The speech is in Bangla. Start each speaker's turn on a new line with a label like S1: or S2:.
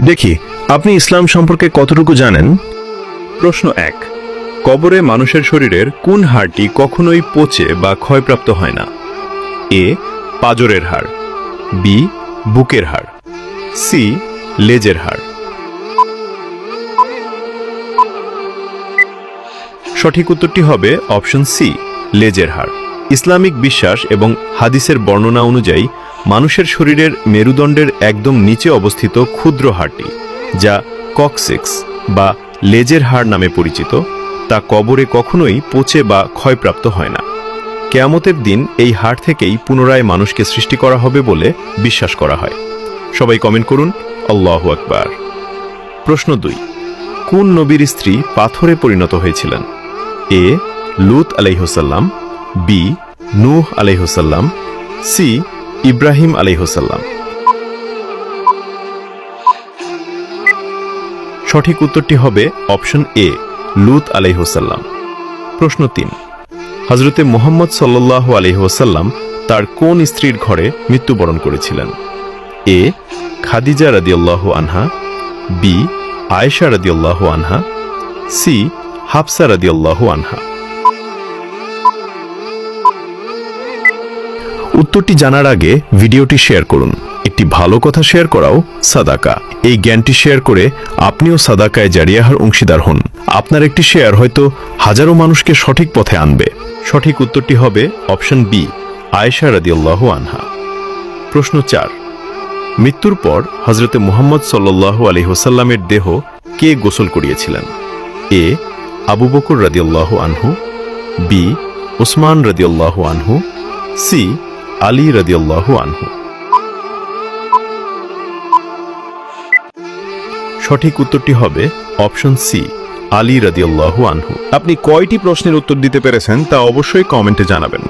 S1: দেখি আপনি ইসলাম সম্পর্কে কতটুকু জানেন।
S2: প্রশ্ন 1। কবরে মানুষের শরীরের কোন হাড়টি কখনোই পচে বা ক্ষয়প্রাপ্ত হয় না? এ পাঁজরের হাড়, বি বুকের হাড়, সি লেজের হাড়। সঠিক উত্তরটি হবে অপশন সি লেজের হাড়। ইসলামিক বিশ্বাস এবং হাদিসের বর্ণনা অনুযায়ী মানুষের শরীরের মেরুদণ্ডের একদম নিচে অবস্থিত ক্ষুদ্র হাড়টি, যা কক্সিক্স বা লেজের হাড় নামে পরিচিত, তা কবরে কখনোই পচে বা ক্ষয়প্রাপ্ত হয় না। কিয়ামতের দিন এই হাড় থেকেই পুনরায় মানুষকে সৃষ্টি করা হবে বলে বিশ্বাস করা হয়। সবাই কমেন্ট করুন আল্লাহু আকবার। প্রশ্ন 2। কোন নবীর স্ত্রী পাথরে পরিণত হয়েছিলেন? এ লূত আলাইহিসসালাম, বি নূহ আলাইহিসসালাম, সি ইব্রাহিম আলাইহিসসালাম। সঠিক উত্তরটি হবে অপশন এ লূত আলাইহিসসালাম। প্রশ্ন 3। হযরতে মুহাম্মদ সাল্লাল্লাহু আলাইহি ওয়াসাল্লাম তার কোন স্ত্রীর ঘরে মৃত্যুবরণ করেছিলেন? এ খাদিজা রাদিয়াল্লাহু আনহা, বি আয়েশা রাদিয়াল্লাহু আনহা, সি হাফসা রাদিয়াল্লাহু আনহা। উত্তরটি জানার আগে ভিডিওটি শেয়ার করুন। একটি ভালো কথা শেয়ার করাও সাদাকা। এই জ্ঞানটি শেয়ার করে আপনিও সাদাকায় জারিয়াহার অংশীদার হন। আপনার একটি শেয়ার হয়তো হাজারো মানুষকে সঠিক পথে আনবে। সঠিক উত্তরটি হবে অপশন বি আয়েশা রাদিয়াল্লাহু আনহা। প্রশ্ন 4। মৃত্যুর পর হযরতে মুহাম্মদ সাল্লাল্লাহু আলাইহি ওয়াসাল্লামের দেহ কে গোসল করিয়েছিলেন? এ আবু বকর রাদিয়াল্লাহু আনহু, বি উসমান রাদিয়াল্লাহু আনহু, সি আলী রাদিয়াল্লাহু আনহু। সঠিক উত্তরটি হবে অপশন সি আলী রাদিয়াল্লাহু আনহু।
S1: আপনি কয়টি প্রশ্নের উত্তর দিতে পেরেছেন তা অবশ্যই কমেন্টে জানাবেন।